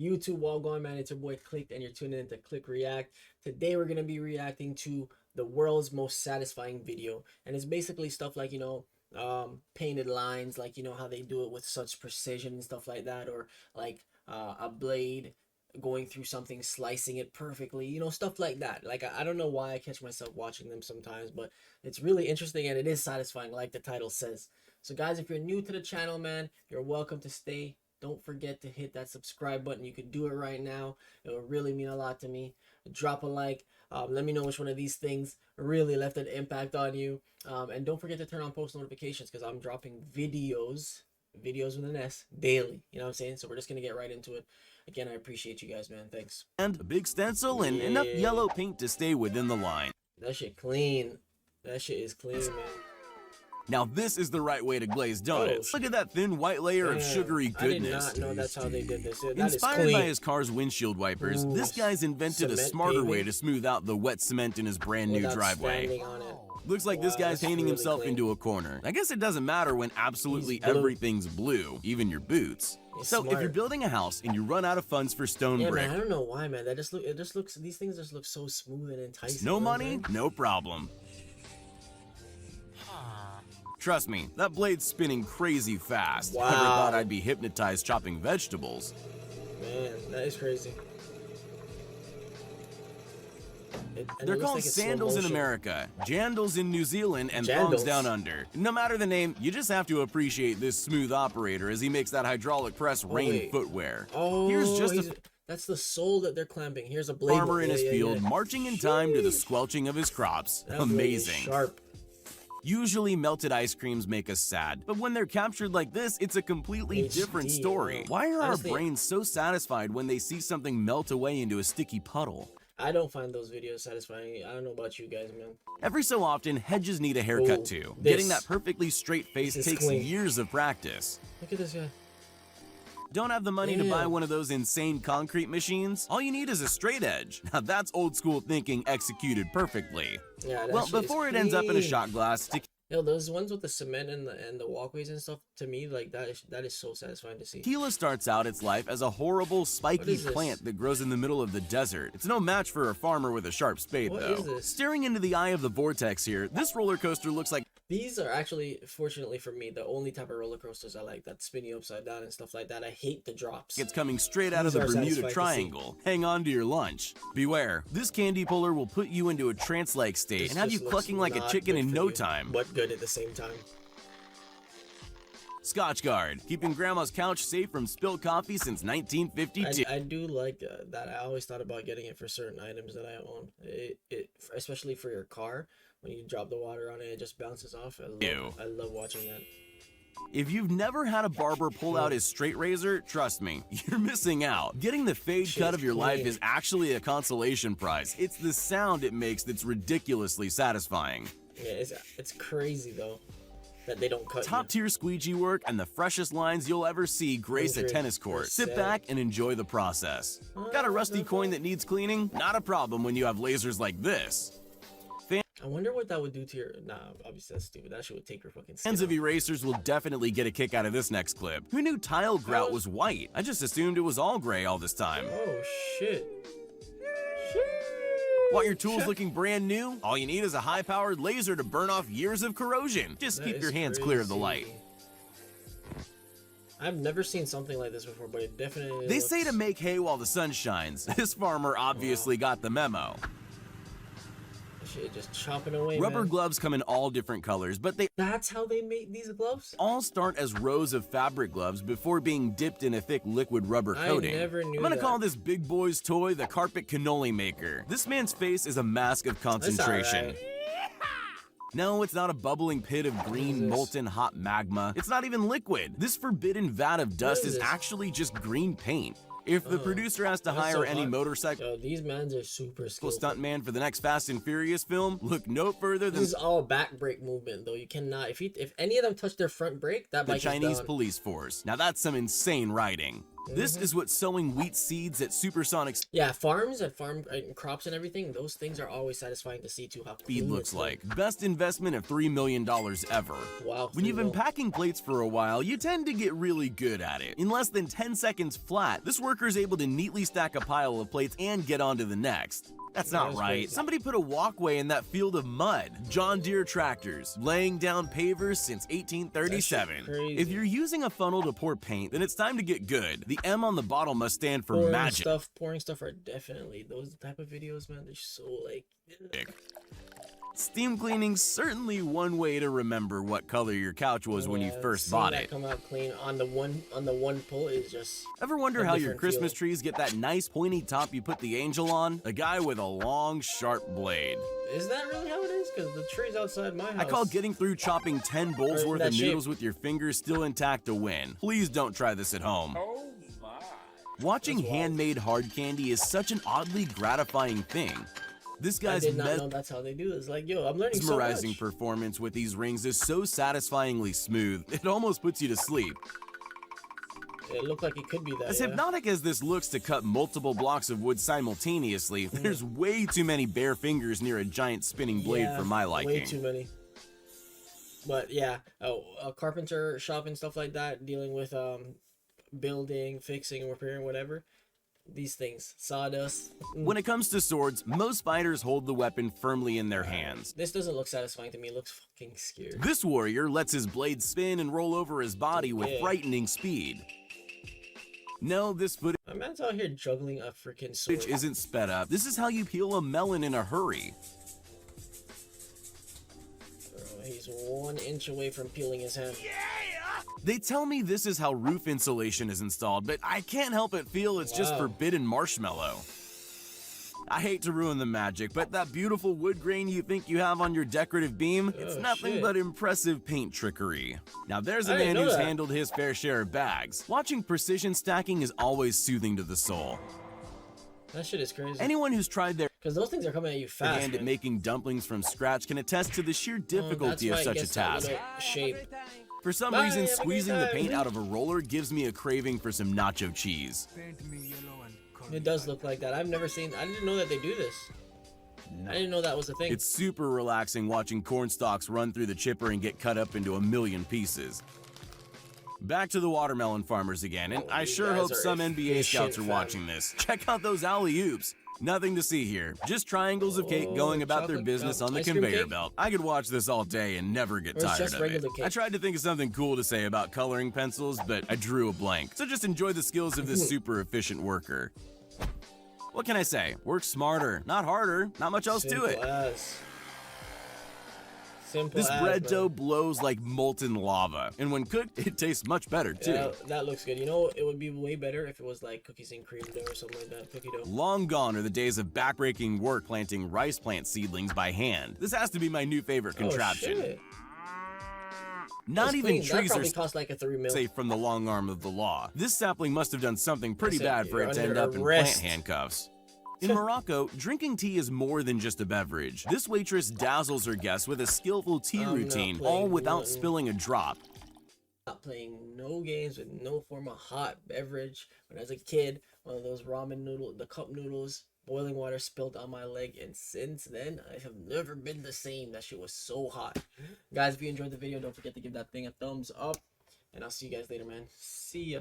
YouTube wall going, man? It's your boy Clicked, and you're tuning in to Click React. Today we're gonna be reacting to the world's most satisfying video, and it's basically stuff like painted lines, like how they do it with such precision and stuff like that, or like a blade going through something, slicing it perfectly, stuff like that. Like I don't know why I catch myself watching them sometimes, but it's really interesting and it is satisfying, like the title says. So guys, if you're new to the channel, man, you're welcome to stay. Don't forget to hit that subscribe button. You can do it right now. It will really mean a lot to me. Drop a like. Let me know which one of these things really left an impact on you. And don't forget to turn on post notifications, because I'm dropping videos with an S, daily. You know what I'm saying? So we're just going to get right into it. Again, I appreciate you guys, man. Thanks. And a big stencil and enough yellow paint to stay within the line. That shit clean. That shit is clean, man. Now this is the right way to glaze donuts. Look at that thin white layer of sugary goodness. I did not know that's how they did this. That Inspired by his car's windshield wipers, this guy's invented a smarter way to smooth out the wet cement in his brand new driveway. Looks like this guy's painting himself into a corner. I guess it doesn't matter when absolutely everything's blue, even your boots. So if you're building a house and you run out of funds for stone brick, man, I don't know why, man. These things just look so smooth and enticing. No money, no problem. Trust me, that blade's spinning crazy fast. Wow. Never thought I'd be hypnotized chopping vegetables. Man, that is crazy. They're called sandals in America, jandals in New Zealand, and thongs down under. No matter the name, you just have to appreciate this smooth operator as he makes that hydraulic press rain footwear. Oh, here's just that's the sole that they're clamping. Here's a blade. Farmer in his field, marching in time to the squelching of his crops. Amazing. Sharp. Usually melted ice creams make us sad, but when they're captured like this, it's a completely different story. Why are our brains so satisfied when they see something melt away into a sticky puddle? I don't find those videos satisfying. I don't know about you guys, man. Every so often, hedges need a haircut too. Getting that perfectly straight face takes years of practice. Look at this guy. Don't have the money to buy one of those insane concrete machines? All you need is a straight edge. Now that's old school thinking executed perfectly. Yeah, well, before it ends up in a shot glass, those ones with the cement and the walkways and stuff, to me, like that is so satisfying to see. Tequila starts out its life as a horrible spiky plant that grows in the middle of the desert. It's no match for a farmer with a sharp spade, though. What is this? Staring into the eye of the vortex here, this roller coaster looks like... These are actually, fortunately for me, the only type of roller coasters I like, that spin you upside down and stuff like that. I hate the drops. It's coming straight out of the Bermuda Triangle. Hang on to your lunch. Beware, this candy puller will put you into a trance-like state and have you clucking like a chicken in no time. But good at the same time. Scotchgard, keeping grandma's couch safe from spilled coffee since 1952. I do like that. I always thought about getting it for certain items that I own. Especially for your car. When you drop the water on it, it just bounces off. I love watching that. If you've never had a barber pull out his straight razor, trust me, you're missing out. Getting the fade cut of your life is actually a consolation prize. It's the sound it makes that's ridiculously satisfying. Yeah, it's crazy though that they don't cut Top tier squeegee work and the freshest lines you'll ever see grace a tennis court. Sit back and enjoy the process. Got a rusty coin that needs cleaning? Not a problem when you have lasers like this. I wonder what that would do to your... Nah, obviously that's stupid. That shit would take your fucking skin Fans of erasers will definitely get a kick out of this next clip. Who knew tile grout was white? I just assumed it was all gray all this time. Oh, shit. Want your tools looking brand new? All you need is a high-powered laser to burn off years of corrosion. Just keep your hands clear of the light. I've never seen something like this before, but it definitely They say to make hay while the sun shines. This farmer obviously got the memo. Shit, just chopping away, Rubber gloves come in all different colors, but that's how they make these gloves? All start as rows of fabric gloves before being dipped in a thick liquid rubber coating. I never knew I'm gonna call this big boy's toy the carpet cannoli maker. This man's face is a mask of concentration. No, it's not a bubbling pit of green, molten hot magma. It's not even liquid. This forbidden vat of dust is actually just green paint. If the producer has to hire any motorcycle... Yo, these mans are super skillful. Stuntman for the next Fast and Furious film, look no further than... This is all back brake movement, though. You cannot... If any of them touch their front brake, that bike is done. The Chinese police force. Now that's some insane riding. This is what sowing wheat seeds at supersonic Yeah, farms and farm crops and everything, those things are always satisfying to see too, how speed clean looks it's like. Best investment of $3 million ever. Wow. When you've been packing plates for a while, you tend to get really good at it. In less than 10 seconds flat, this worker is able to neatly stack a pile of plates and get on to the next. That's not right. Crazy. Somebody put a walkway in that field of mud. John Deere tractors, laying down pavers since 1837. Crazy. If you're using a funnel to pour paint, then it's time to get good. The M on the bottle must stand for magic. Pouring stuff are definitely those type of videos, man. They're so like. Steam cleaning's certainly one way to remember what color your couch was when you first bought it. Come out clean on the one pull is just. Ever wonder a how your different Christmas feeling. trees get that nice pointy top you put the angel on? A guy with a long, sharp blade. Is that really how it is? Because the trees outside my house. I call getting through chopping 10 bowls in worth that of shape. noodles with your fingers still intact a win. Please don't try this at home. Oh my. Watching That's wild. handmade hard candy is such an oddly gratifying thing. This I guy's did not know that's how they do this. Like, yo, I'm learning so mesmerizing much. performance with these rings is so satisfyingly smooth, it almost puts you to sleep. It looked like it could be that. As yeah. hypnotic as this looks to cut multiple blocks of wood simultaneously, there's way too many bare fingers near a giant spinning blade Yeah, for my liking. Way too many. But yeah, a carpenter shop and stuff like that, dealing with building, fixing, repairing, whatever. These things, sawdust. When it comes to swords, most fighters hold the weapon firmly in their hands. This doesn't look satisfying to me. It looks fucking scary. This warrior lets his blade spin and roll over his body with Yeah. frightening speed. No, this footage My man's out here juggling a freaking sword. isn't sped up. This is how you peel a melon in a hurry. Bro, he's 1 inch away from peeling his hand. They tell me this is how roof insulation is installed, but I can't help but feel it's just Wow. forbidden marshmallow. I hate to ruin the magic, but that beautiful wood grain you think you have on your decorative beam, it's Oh, nothing shit. but impressive paint trickery. Now there's a I didn't man know who's that. handled his fair share of bags. Watching precision stacking is always soothing to the soul. That shit is crazy. Anyone who's tried their Because those things are coming at you fast. hand at man. making dumplings from scratch can attest to the sheer Oh, difficulty that's of why it such a gets that task. little shape. For some Bye, reason, have a good squeezing the time. paint out of a roller gives me a craving for some nacho cheese. Paint me yellow and color It does look like that. I've never seen. I didn't know that they do this. I didn't know that was a thing. It's super relaxing watching corn stalks run through the chipper and get cut up into a million pieces. Back to the watermelon farmers again, and Oh, I you sure guys hope are some NBA efficient, scouts are fam. watching this. Check out those alley-oops. Nothing to see here. Just triangles of cake going about their chocolate, business on the ice cream conveyor cake? belt. I could watch this all day and never get Or it's tired just of it. regular cake? I tried to think of something cool to say about coloring pencils, but I drew a blank. So just enjoy the skills of this super efficient worker. What can I say? Work smarter, not harder. Not much else to it. Simple as. Simple This as, bread man. dough blows like molten lava, and when cooked, it tastes much better too. Yeah, that looks good. You know, it would be way better if it was like cookies and cream dough or something like that. Cookie dough. Long gone are the days of backbreaking work planting rice plant seedlings by hand. This has to be my new favorite contraption. Oh, shit. Not That's even clean. That trees are probably cost like a 3 mil. safe from the long arm of the law. This sapling must have done something pretty Listen, bad for you're it to under end up in arrest. plant handcuffs. In Morocco, drinking tea is more than just a beverage. This waitress dazzles her guests with a skillful tea I'm not routine, playing all without nothing. spilling a drop. Not playing no games with no form of hot beverage. When I was a kid, one of those ramen noodle, the cup noodles, boiling water spilled on my leg, and since then I have never been the same. That shit was so hot. Guys, if you enjoyed the video, don't forget to give that thing a thumbs up, and I'll see you guys later, man. See ya.